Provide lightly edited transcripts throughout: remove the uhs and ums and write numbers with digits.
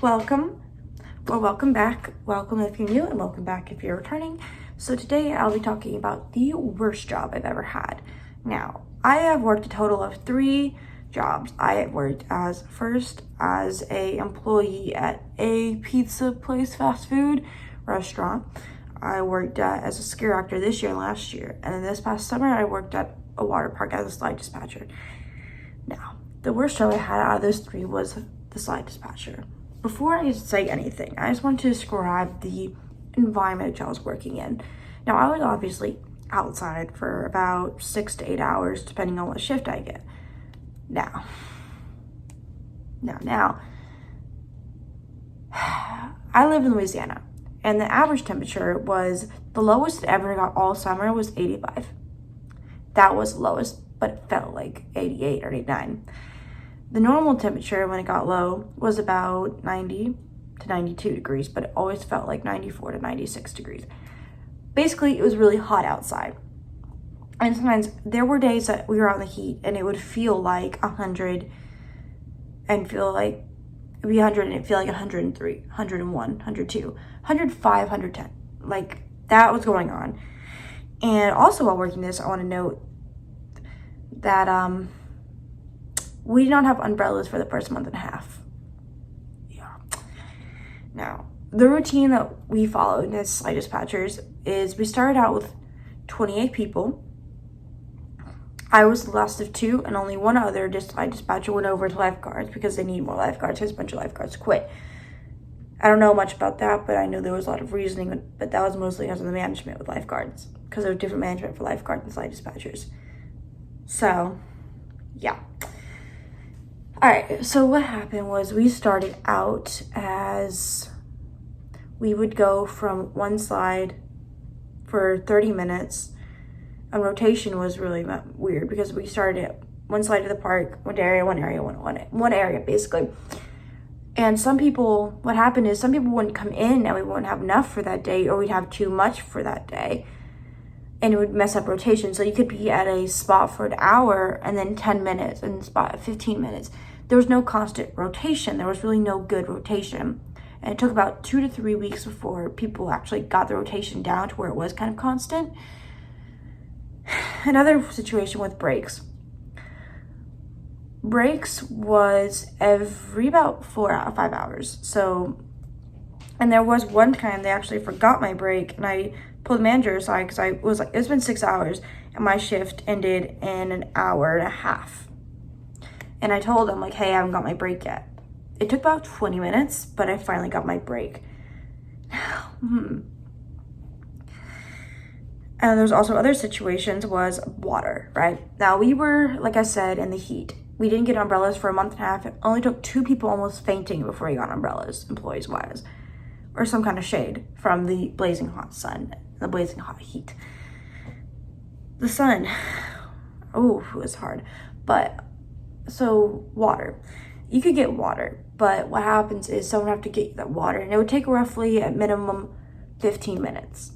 Welcome, or welcome back. Welcome if you're new, and welcome back if you're returning. So today I'll be talking about the worst job I've ever had. Now, I have worked a total of 3 jobs. I have worked as a employee at a pizza place, fast food restaurant. I worked as a security actor this year and last year. And then this past summer, I worked at a water park as a slide dispatcher. Now, the worst job I had out of those 3 was the slide dispatcher. Before I say anything, I just want to describe the environment I was working in. Now, I was obviously outside for about 6 to 8 hours, depending on what shift I get. Now, I live in Louisiana, and the average temperature was, the lowest it ever got all summer was 85. That was the lowest, but it felt like 88 or 89. The normal temperature when it got low was about 90 to 92 degrees, but it always felt like 94 to 96 degrees. Basically, it was really hot outside. And sometimes there were days that we were out in the heat and it would feel like 100 and feel like it'd be 100 and it'd feel like 103, 101, 102, 105, 110. Like that was going on. And also while working this, I want to note that we did not have umbrellas for the first month and a half. Yeah. Now, the routine that we followed as slide dispatchers is we started out with 28 people. I was the last of 2, and only one other slide dispatcher went over to lifeguards because they need more lifeguards because a bunch of lifeguards quit. I don't know much about that, but I know there was a lot of reasoning, but that was mostly because of the management with lifeguards, because there was different management for lifeguards and slide dispatchers. So, yeah. All right, so what happened was we started out as we would go from one slide for 30 minutes. And rotation was really weird because we started at one side of the park, one area basically. And some people, what happened is some people wouldn't come in and we wouldn't have enough for that day, or we'd have too much for that day. And it would mess up rotation. So you could be at a spot for an hour and then 10 minutes and spot at 15 minutes. There was no constant rotation. There was really no good rotation. And it took about 2 to 3 weeks before people actually got the rotation down to where it was kind of constant. Another situation with breaks. Breaks was every about 4 out of 5 hours. So, and there was one time they actually forgot my break, and I pulled the manager aside because I was like, it's been 6 hours and my shift ended in an hour and a half. And I told them like, hey, I haven't got my break yet. It took about 20 minutes, but I finally got my break. And there's also other situations was water, right? Now we were, like I said, in the heat. We didn't get umbrellas for a month and a half. It only took 2 people almost fainting before we got umbrellas, employees-wise, or some kind of shade from the blazing hot sun, the blazing hot heat. The sun, oh, it was hard. But, so water. You could get water, but what happens is someone would have to get that water, and it would take roughly at minimum 15 minutes.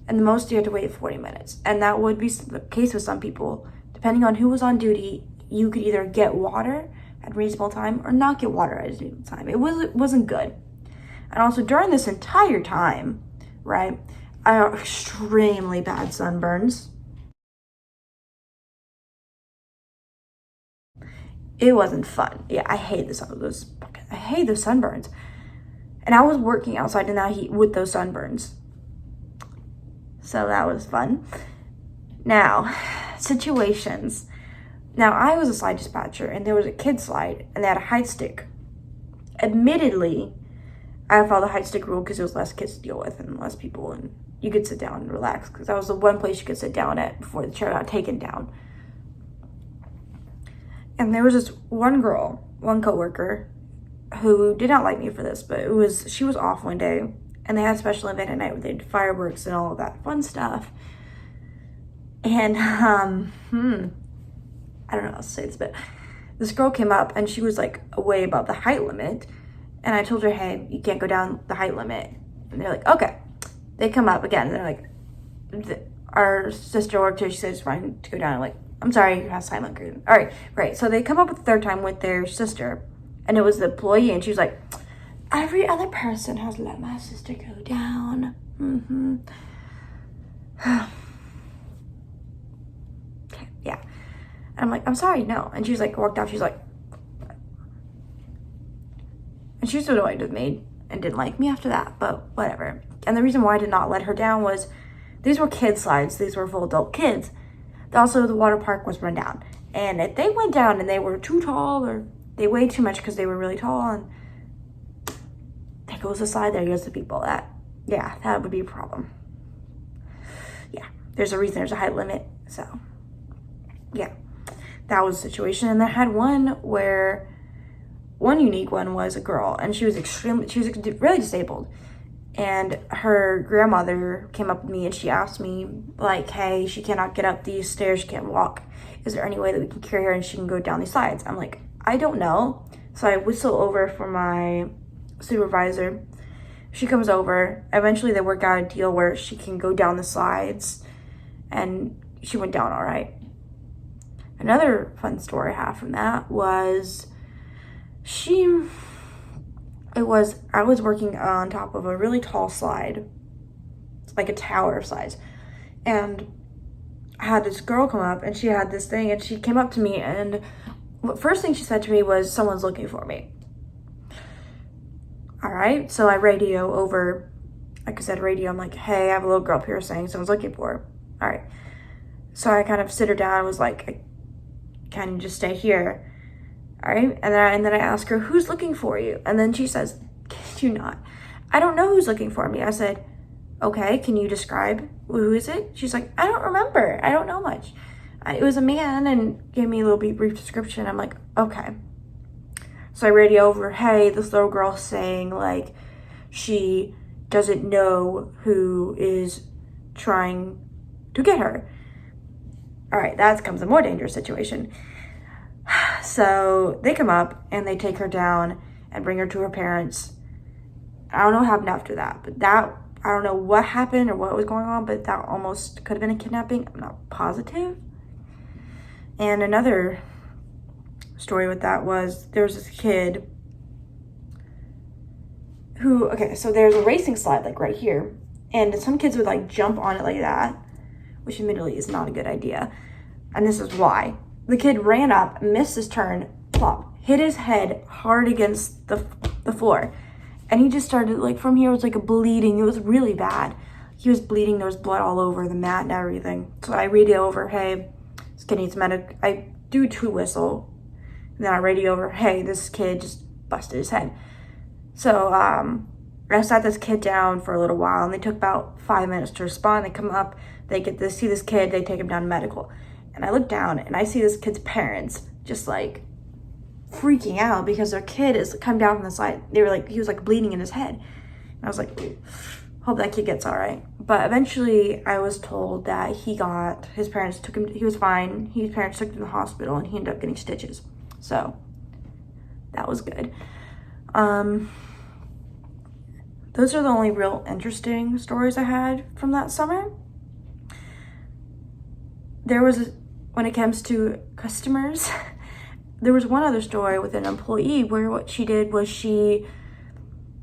And the most you had to wait 40 minutes. And that would be the case with some people. Depending on who was on duty, you could either get water at a reasonable time or not get water at a reasonable time. It wasn't good. And also during this entire time, right, I got extremely bad sunburns. It wasn't fun. Yeah, I hate those sunburns. And I was working outside in that heat with those sunburns. So that was fun. Now, situations. Now, I was a slide dispatcher, and there was a kid slide, and they had a height stick. Admittedly, I followed the height stick rule because there was less kids to deal with and less people, and you could sit down and relax because that was the one place you could sit down at before the chair got taken down. And there was this one girl, one coworker, who did not like me for this, but she was off one day, and they had a special event at night where they did fireworks and all of that fun stuff. And I don't know how to say this, but this girl came up and she was like way above the height limit, and I told her, hey, you can't go down the height limit. And they're like, okay. They come up again, and they're like, our sister worked here, she said it's fine to go down. I'm like, I'm sorry, you have silent group. All right, great. So they come up with the third time with their sister, and it was the employee, and she was like, every other person has let my sister go down. Okay, yeah. And I'm like, I'm sorry, no. And she's like, walked out, she's like, and she was annoyed with me and didn't like me after that, but whatever. And the reason why I did not let her down was these were kid slides, these were full adult kids. Also, the water park was run down. And if they went down and they were too tall or they weighed too much because they were really tall, and there goes the slide, there goes the people. That would be a problem. Yeah, there's a reason there's a height limit. So, yeah, that was the situation. And I had one unique one was a girl, and she was really disabled. And her grandmother came up with me and she asked me, like, hey, she cannot get up these stairs, she can't walk. Is there any way that we can carry her and she can go down these slides? I'm like, I don't know. So I whistle over for my supervisor. She comes over. Eventually they work out a deal where she can go down the slides, and she went down all right. Another fun story I have from that was I was working on top of a really tall slide. It's like a tower of slides. And I had this girl come up and she had this thing, and she came up to me, and the first thing she said to me was, someone's looking for me. All right, so I radio over, like I said, I'm like, hey, I have a little girl up here saying someone's looking for her. All right. So I kind of sit her down and was like, can you just stay here? All right, and then I ask her, who's looking for you? And then she says, kid you not, I don't know who's looking for me. I said, okay, can you describe who is it? She's like, I don't remember. I don't know much. It was a man, and gave me a little brief description. I'm like, okay. So I radio over, hey, this little girl's saying like she doesn't know who is trying to get her. All right, that becomes a more dangerous situation. So they come up and they take her down and bring her to her parents. I don't know what happened after that, but I don't know what happened or what was going on, but that almost could have been a kidnapping. I'm not positive. And another story with that was there was this kid who, okay, so there's a racing slide like right here, and some kids would like jump on it like that, which admittedly is not a good idea. And this is why. The kid ran up, missed his turn, plop, hit his head hard against the floor. And he just started, like, from here, it was like a bleeding. It was really bad. He was bleeding. There was blood all over the mat and everything. So I radio over, hey, this kid needs medic. I do 2 whistle. And then I radio over, hey, this kid just busted his head. So I sat this kid down for a little while, and they took about 5 minutes to respond. They come up, they get to see this kid, they take him down to medical. And I look down and I see this kid's parents just like freaking out because their kid is come down from the slide. They were like, he was like bleeding in his head. And I was like, hope that kid gets all right. But eventually I was told that his parents took him, he was fine. His parents took him to the hospital and he ended up getting stitches. So that was good. Those are the only real interesting stories I had from that summer. When it comes to customers, there was one other story with an employee where what she did was she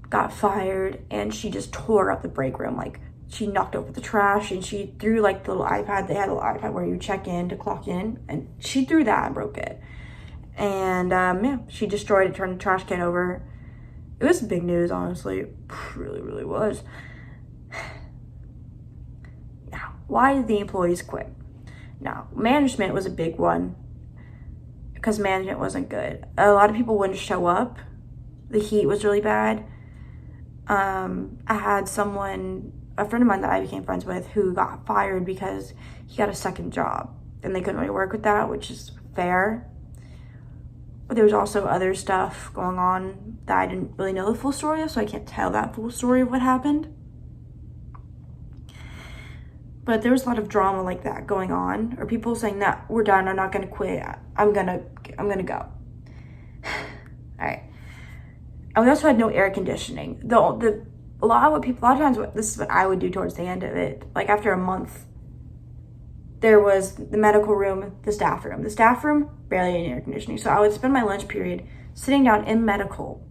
got fired and she just tore up the break room. Like, she knocked over the trash and she threw like the little iPad. They had a little iPad where you check in to clock in, and she threw that and broke it. And she destroyed it, turned the trash can over. It was big news, honestly. It really, really was. Now, why did the employees quit? Now, management was a big one because management wasn't good. A lot of people wouldn't show up. The heat was really bad. I had a friend of mine that I became friends with, who got fired because he got a second job and they couldn't really work with that, which is fair. But there was also other stuff going on that I didn't really know the full story of, so I can't tell that full story of what happened. But there was a lot of drama like that going on, or people saying that we're done, I'm not gonna quit, I'm gonna go. All right. And we also had no air conditioning. A lot of times this is what I would do towards the end of it. Like after a month, there was the medical room, the staff room. The staff room, barely any air conditioning. So I would spend my lunch period sitting down in medical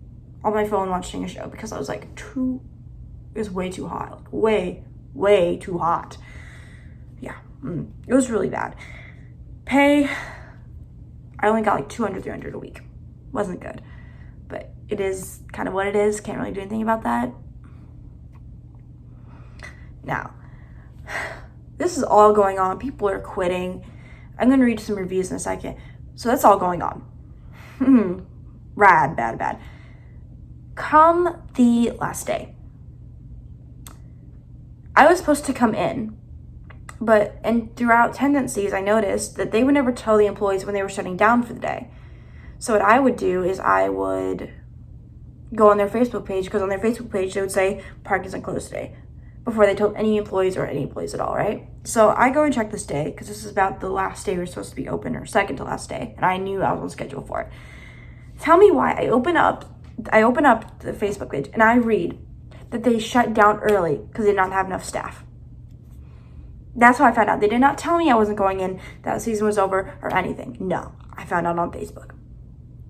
on my phone watching a show because I was like, it was way too hot. Like, way too hot. Yeah, it was really bad. Pay, I only got like 200, 300 a week. Wasn't good. But it is kind of what it is. Can't really do anything about that. Now, this is all going on. People are quitting. I'm going to read some reviews in a second. So that's all going on. Bad. Come the last day, I was supposed to come in, and throughout tendencies, I noticed that they would never tell the employees when they were shutting down for the day. So what I would do is I would go on their Facebook page, because on their Facebook page, they would say, park isn't closed today, before they told any employees or any employees at all, right? So I go and check this day, because this is about the last day we were supposed to be open, or second to last day, and I knew I was on schedule for it. Tell me why. I open up the Facebook page, and I read that they shut down early because they did not have enough staff. That's how I found out. They did not tell me I wasn't going in, that the season was over, or anything. No, I found out on Facebook.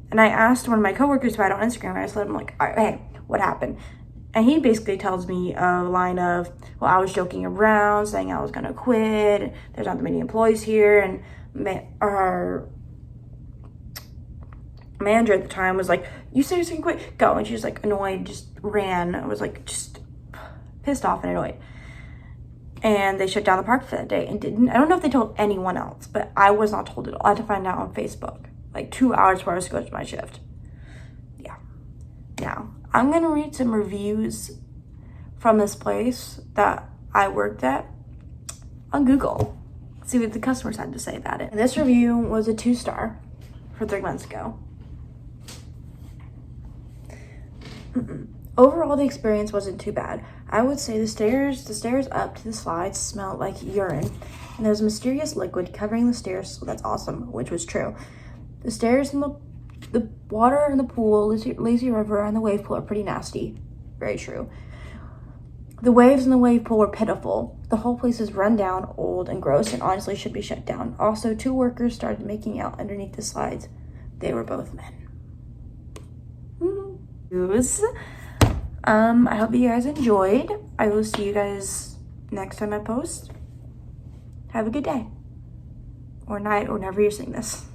And I asked one of my coworkers about it on Instagram, and I just let him like, all right, hey, what happened? And he basically tells me a line of, well, I was joking around, saying I was going to quit, and there's not that many employees here, and our manager at the time was like, you seriously quit? Go. And she was like annoyed, just ran. I was like just pissed off and annoyed. And they shut down the park for that day and didn't. I don't know if they told anyone else, but I was not told at all. I had to find out on Facebook, like 2 hours before I was going to my shift. Yeah. Now, I'm going to read some reviews from this place that I worked at on Google. See what the customers had to say about it. And this review was a 2-star for 3 months ago. Overall, the experience wasn't too bad. I would say the stairs up to the slides smelled like urine, and there's a mysterious liquid covering the stairs, so that's awesome, which was true. The stairs and the water in the pool, lazy river, and the wave pool are pretty nasty. Very true. The waves in the wave pool were pitiful. The whole place is run down, old, and gross, and honestly should be shut down. Also, 2 workers started making out underneath the slides. They were both men. I hope you guys enjoyed. I will see you guys next time I post. Have a good day or night or whenever you're seeing this.